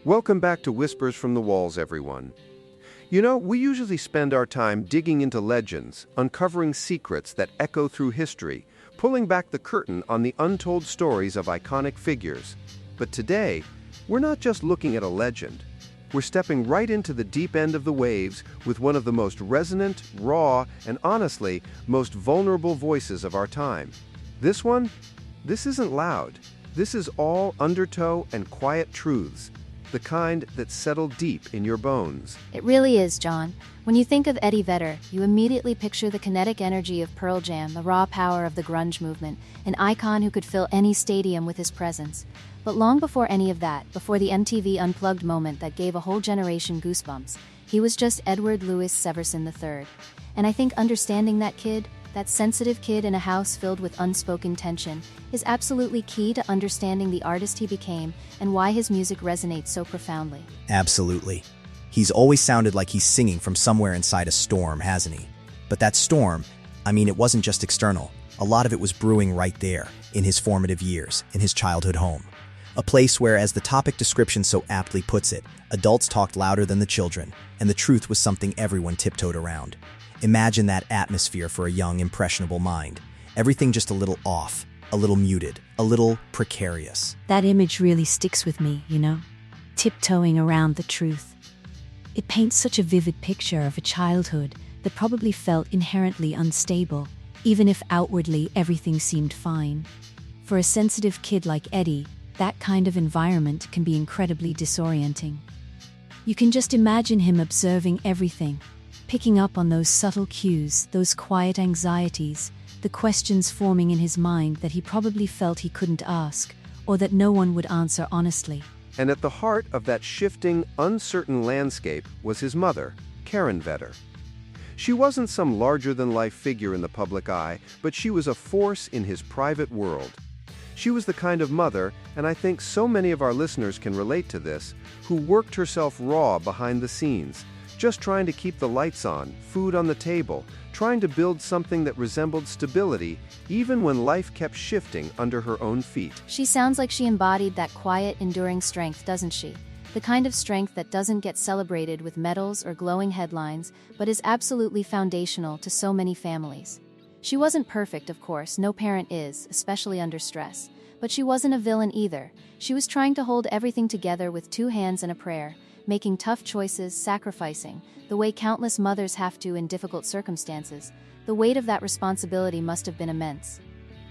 Welcome back to Whispers from the Walls, everyone. We usually spend our time digging into legends, uncovering secrets that echo through history, pulling back the curtain on the untold stories of iconic figures. But today, we're not just looking at a legend. We're stepping right into the deep end of the waves with one of the most resonant, raw, and honestly, most vulnerable voices of our time. This one? This isn't loud. This is all undertow and quiet truths. The kind that settle deep in your bones. It really is, John. When you think of Eddie Vedder, you immediately picture the kinetic energy of Pearl Jam, the raw power of the grunge movement, an icon who could fill any stadium with his presence. But long before any of that, before the MTV Unplugged moment that gave a whole generation goosebumps, he was just Edward Louis Severson III. And I think understanding that kid, that sensitive kid in a house filled with unspoken tension, is absolutely key to understanding the artist he became and why his music resonates so profoundly. Absolutely. He's always sounded like he's singing from somewhere inside a storm, hasn't he? But that storm, it wasn't just external. A lot of it was brewing right there, in his formative years, in his childhood home. A place where, as the topic description so aptly puts it, adults talked louder than the children, and the truth was something everyone tiptoed around. Imagine that atmosphere for a young, impressionable mind. Everything just a little off, a little muted, a little precarious. That image really sticks with me, tiptoeing around the truth. It paints such a vivid picture of a childhood that probably felt inherently unstable, even if outwardly everything seemed fine. For a sensitive kid like Eddie, that kind of environment can be incredibly disorienting. You can just imagine him observing everything, picking up on those subtle cues, those quiet anxieties, the questions forming in his mind that he probably felt he couldn't ask, or that no one would answer honestly. And at the heart of that shifting, uncertain landscape was his mother, Karen Vedder. She wasn't some larger-than-life figure in the public eye, but she was a force in his private world. She was the kind of mother, and I think so many of our listeners can relate to this, who worked herself raw behind the scenes, just trying to keep the lights on, food on the table, trying to build something that resembled stability, even when life kept shifting under her own feet. She sounds like she embodied that quiet, enduring strength, doesn't she? The kind of strength that doesn't get celebrated with medals or glowing headlines, but is absolutely foundational to so many families. She wasn't perfect, of course, no parent is, especially under stress. But she wasn't a villain either. She was trying to hold everything together with two hands and a prayer, making tough choices, sacrificing, the way countless mothers have to in difficult circumstances. The weight of that responsibility must have been immense.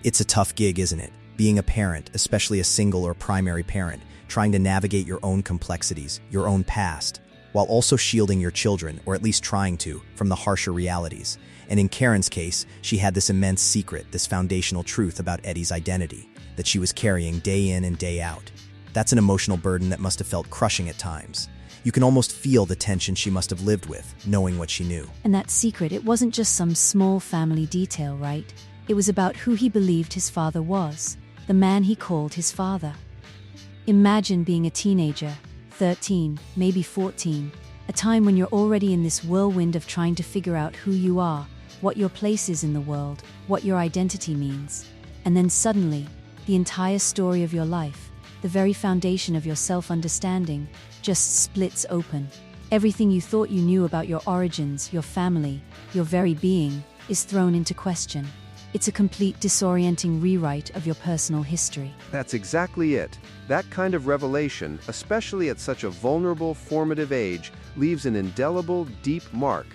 It's a tough gig, isn't it? Being a parent, especially a single or primary parent, trying to navigate your own complexities, your own past, while also shielding your children, or at least trying to, from the harsher realities. And in Karen's case, she had this immense secret, this foundational truth about Eddie's identity, that she was carrying day in and day out. That's an emotional burden that must have felt crushing at times. You can almost feel the tension she must have lived with, knowing what she knew. And that secret, it wasn't just some small family detail, right? It was about who he believed his father was, the man he called his father. Imagine being a teenager, 13, maybe 14, a time when you're already in this whirlwind of trying to figure out who you are, what your place is in the world, what your identity means. And then suddenly, the entire story of your life, the very foundation of your self-understanding, just splits open. Everything you thought you knew about your origins, your family, your very being, is thrown into question. It's a complete disorienting rewrite of your personal history. That's exactly it. That kind of revelation, especially at such a vulnerable, formative age, leaves an indelible, deep mark.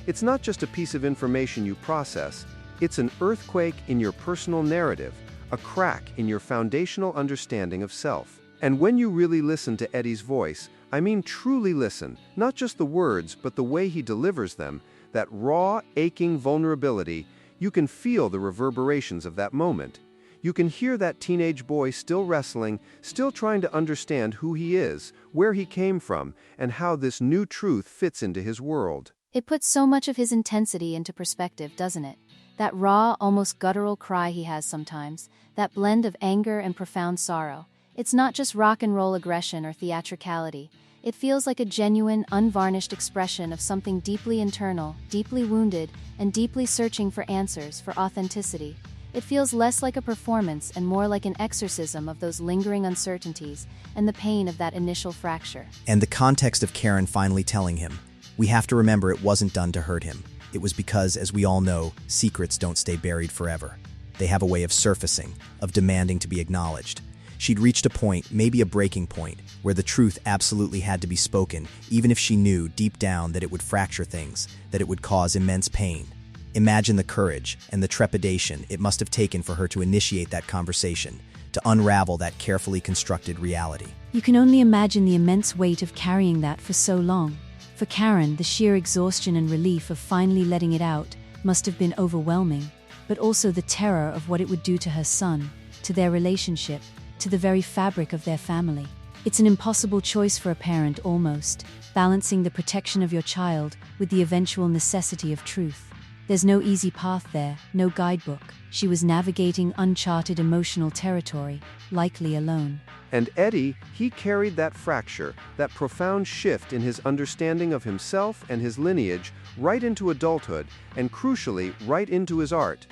It's not just a piece of information you process, it's an earthquake in your personal narrative, a crack in your foundational understanding of self. And when you really listen to Eddie's voice, I mean truly listen, not just the words, but the way he delivers them, that raw, aching vulnerability, you can feel the reverberations of that moment. You can hear that teenage boy still wrestling, still trying to understand who he is, where he came from, and how this new truth fits into his world. It puts so much of his intensity into perspective, doesn't it? That raw, almost guttural cry he has sometimes, that blend of anger and profound sorrow. It's not just rock and roll aggression or theatricality. It feels like a genuine, unvarnished expression of something deeply internal, deeply wounded, and deeply searching for answers, for authenticity. It feels less like a performance and more like an exorcism of those lingering uncertainties and the pain of that initial fracture. And the context of Karen finally telling him, we have to remember it wasn't done to hurt him. It was because, as we all know, secrets don't stay buried forever. They have a way of surfacing, of demanding to be acknowledged. She'd reached a point, maybe a breaking point, where the truth absolutely had to be spoken, even if she knew deep down that it would fracture things, that it would cause immense pain. Imagine the courage and the trepidation it must have taken for her to initiate that conversation, to unravel that carefully constructed reality. You can only imagine the immense weight of carrying that for so long. For Karen, the sheer exhaustion and relief of finally letting it out must have been overwhelming, but also the terror of what it would do to her son, to their relationship, to the very fabric of their family. It's an impossible choice for a parent almost, balancing the protection of your child with the eventual necessity of truth. There's no easy path there, no guidebook. She was navigating uncharted emotional territory, likely alone. And Eddie, he carried that fracture, that profound shift in his understanding of himself and his lineage right into adulthood, and crucially, right into his art.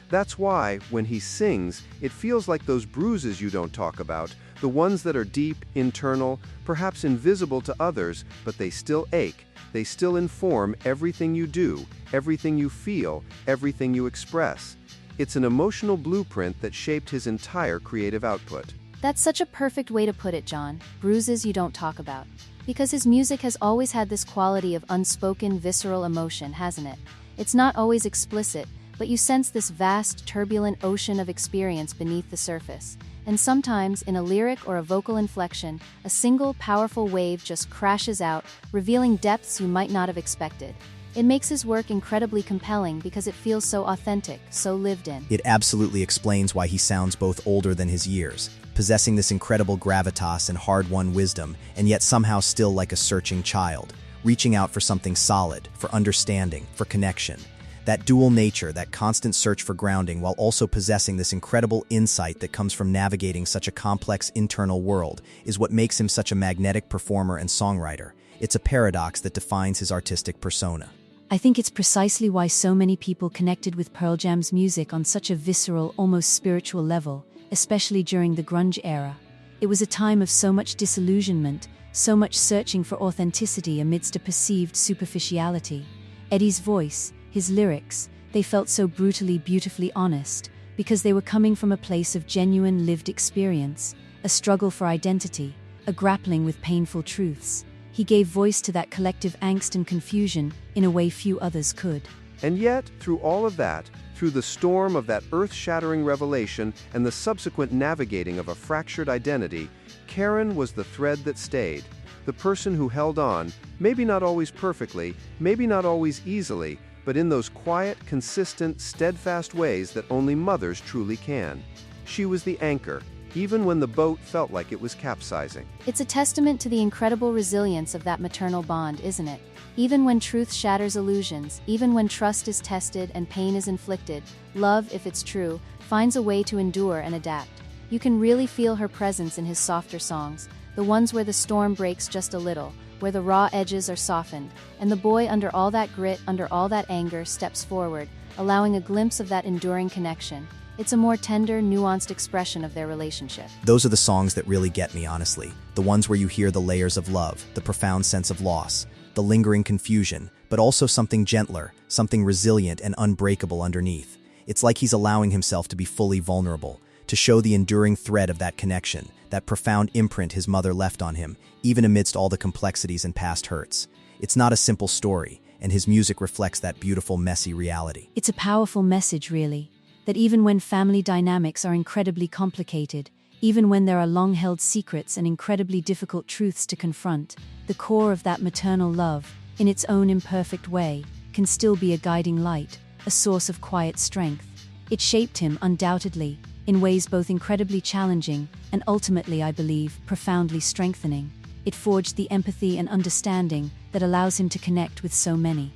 That's why, when he sings, it feels like those bruises you don't talk about, the ones that are deep, internal, perhaps invisible to others, but they still ache. They still inform everything you do, everything you feel, everything you express. It's an emotional blueprint that shaped his entire creative output. That's such a perfect way to put it, John. Bruises you don't talk about. Because his music has always had this quality of unspoken, visceral emotion, hasn't it? It's not always explicit, but you sense this vast, turbulent ocean of experience beneath the surface. And sometimes, in a lyric or a vocal inflection, a single, powerful wave just crashes out, revealing depths you might not have expected. It makes his work incredibly compelling because it feels so authentic, so lived in. It absolutely explains why he sounds both older than his years, possessing this incredible gravitas and hard-won wisdom, and yet somehow still like a searching child, reaching out for something solid, for understanding, for connection. That dual nature, that constant search for grounding while also possessing this incredible insight that comes from navigating such a complex internal world, is what makes him such a magnetic performer and songwriter. It's a paradox that defines his artistic persona. I think it's precisely why so many people connected with Pearl Jam's music on such a visceral, almost spiritual level, especially during the grunge era. It was a time of so much disillusionment, so much searching for authenticity amidst a perceived superficiality. Eddie's voice, his lyrics, they felt so brutally, beautifully honest, because they were coming from a place of genuine lived experience, a struggle for identity, a grappling with painful truths. He gave voice to that collective angst and confusion in a way few others could. And yet, through all of that, through the storm of that earth-shattering revelation and the subsequent navigating of a fractured identity, Karen was the thread that stayed, the person who held on, maybe not always perfectly, maybe not always easily, but in those quiet, consistent, steadfast ways that only mothers truly can. She was the anchor, even when the boat felt like it was capsizing. It's a testament to the incredible resilience of that maternal bond, isn't it? Even when truth shatters illusions, even when trust is tested and pain is inflicted, love, if it's true, finds a way to endure and adapt. You can really feel her presence in his softer songs, the ones where the storm breaks just a little, where the raw edges are softened, and the boy, under all that grit, under all that anger, steps forward, allowing a glimpse of that enduring connection. It's a more tender, nuanced expression of their relationship. Those are the songs that really get me, honestly. The ones where you hear the layers of love, the profound sense of loss, the lingering confusion, but also something gentler, something resilient and unbreakable underneath. It's like he's allowing himself to be fully vulnerable, to show the enduring thread of that connection, that profound imprint his mother left on him, even amidst all the complexities and past hurts. It's not a simple story, and his music reflects that beautiful, messy reality. It's a powerful message, really, that even when family dynamics are incredibly complicated, even when there are long-held secrets and incredibly difficult truths to confront, the core of that maternal love, in its own imperfect way, can still be a guiding light, a source of quiet strength. It shaped him, undoubtedly, in ways both incredibly challenging and ultimately, I believe, profoundly strengthening. It forged the empathy and understanding that allows him to connect with so many.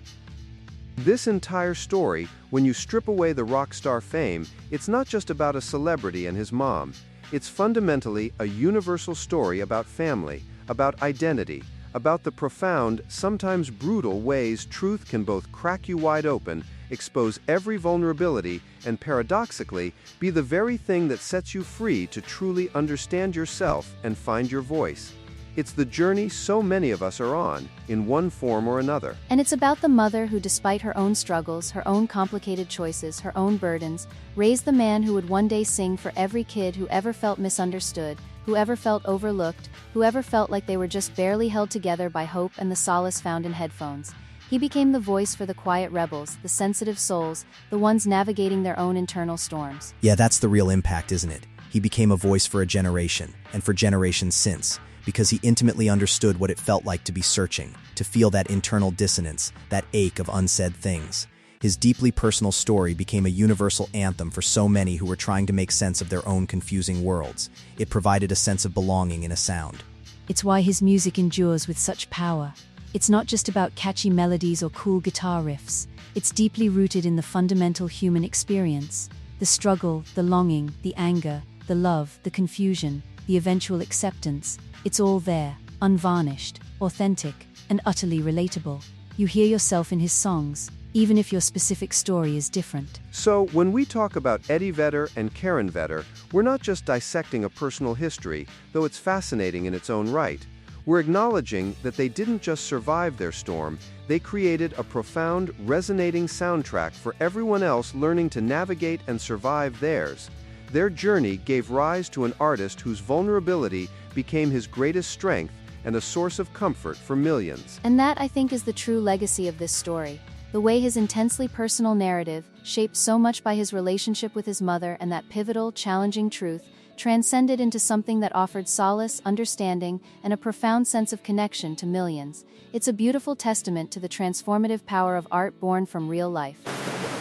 This entire story, when you strip away the rock star fame, it's not just about a celebrity and his mom. It's fundamentally a universal story about family, about identity, about the profound, sometimes brutal ways truth can both crack you wide open expose every vulnerability, and paradoxically, be the very thing that sets you free to truly understand yourself and find your voice. It's the journey so many of us are on, in one form or another. And it's about the mother who, despite her own struggles, her own complicated choices, her own burdens, raised the man who would one day sing for every kid who ever felt misunderstood, who ever felt overlooked, who ever felt like they were just barely held together by hope and the solace found in headphones. He became the voice for the quiet rebels, the sensitive souls, the ones navigating their own internal storms. Yeah, that's the real impact, isn't it? He became a voice for a generation, and for generations since, because he intimately understood what it felt like to be searching, to feel that internal dissonance, that ache of unsaid things. His deeply personal story became a universal anthem for so many who were trying to make sense of their own confusing worlds. It provided a sense of belonging in a sound. It's why his music endures with such power. It's not just about catchy melodies or cool guitar riffs. It's deeply rooted in the fundamental human experience. The struggle, the longing, the anger, the love, the confusion, the eventual acceptance. It's all there, unvarnished, authentic, and utterly relatable. You hear yourself in his songs, even if your specific story is different. So, when we talk about Eddie Vedder and Karen Vedder, we're not just dissecting a personal history, though it's fascinating in its own right. We're acknowledging that they didn't just survive their storm, they created a profound, resonating soundtrack for everyone else learning to navigate and survive theirs. Their journey gave rise to an artist whose vulnerability became his greatest strength and a source of comfort for millions. And that, I think, is the true legacy of this story. The way his intensely personal narrative, shaped so much by his relationship with his mother and that pivotal, challenging truth, transcended into something that offered solace, understanding, and a profound sense of connection to millions. It's a beautiful testament to the transformative power of art born from real life.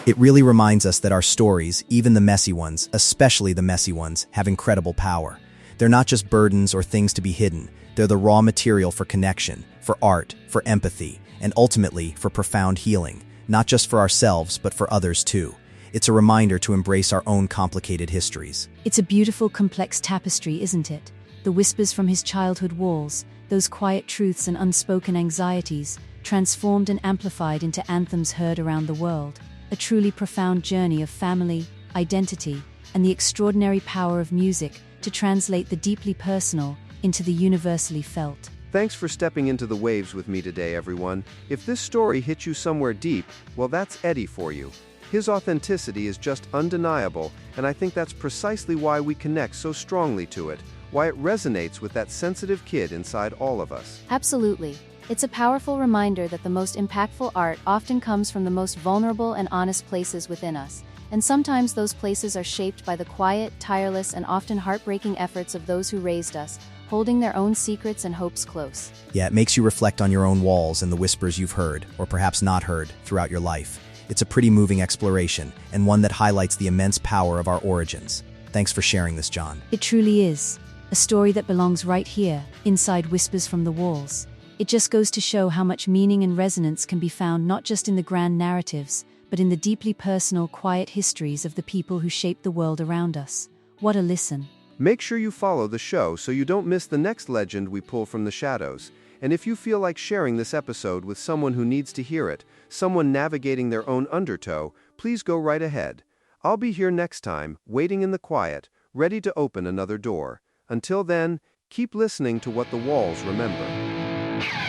It really reminds us that our stories, even the messy ones, especially the messy ones, have incredible power. They're not just burdens or things to be hidden. They're the raw material for connection, for art, for empathy, and ultimately for profound healing, not just for ourselves but for others too. It's a reminder to embrace our own complicated histories. It's a beautiful, complex tapestry, isn't it? The whispers from his childhood walls, those quiet truths and unspoken anxieties, transformed and amplified into anthems heard around the world. A truly profound journey of family, identity, and the extraordinary power of music to translate the deeply personal into the universally felt. Thanks for stepping into the waves with me today, everyone. If this story hit you somewhere deep, well, that's Eddie for you. His authenticity is just undeniable, and I think that's precisely why we connect so strongly to it, why it resonates with that sensitive kid inside all of us. Absolutely. It's a powerful reminder that the most impactful art often comes from the most vulnerable and honest places within us. And sometimes those places are shaped by the quiet, tireless, and often heartbreaking efforts of those who raised us, holding their own secrets and hopes close. Yeah, it makes you reflect on your own walls and the whispers you've heard, or perhaps not heard, throughout your life. It's a pretty moving exploration, and one that highlights the immense power of our origins. Thanks for sharing this, John. It truly is. A story that belongs right here, inside Whispers from the Walls. It just goes to show how much meaning and resonance can be found not just in the grand narratives, but in the deeply personal, quiet histories of the people who shape the world around us. What a listen. Make sure you follow the show so you don't miss the next legend we pull from the shadows. And if you feel like sharing this episode with someone who needs to hear it, someone navigating their own undertow, please go right ahead. I'll be here next time, waiting in the quiet, ready to open another door. Until then, keep listening to what the walls remember.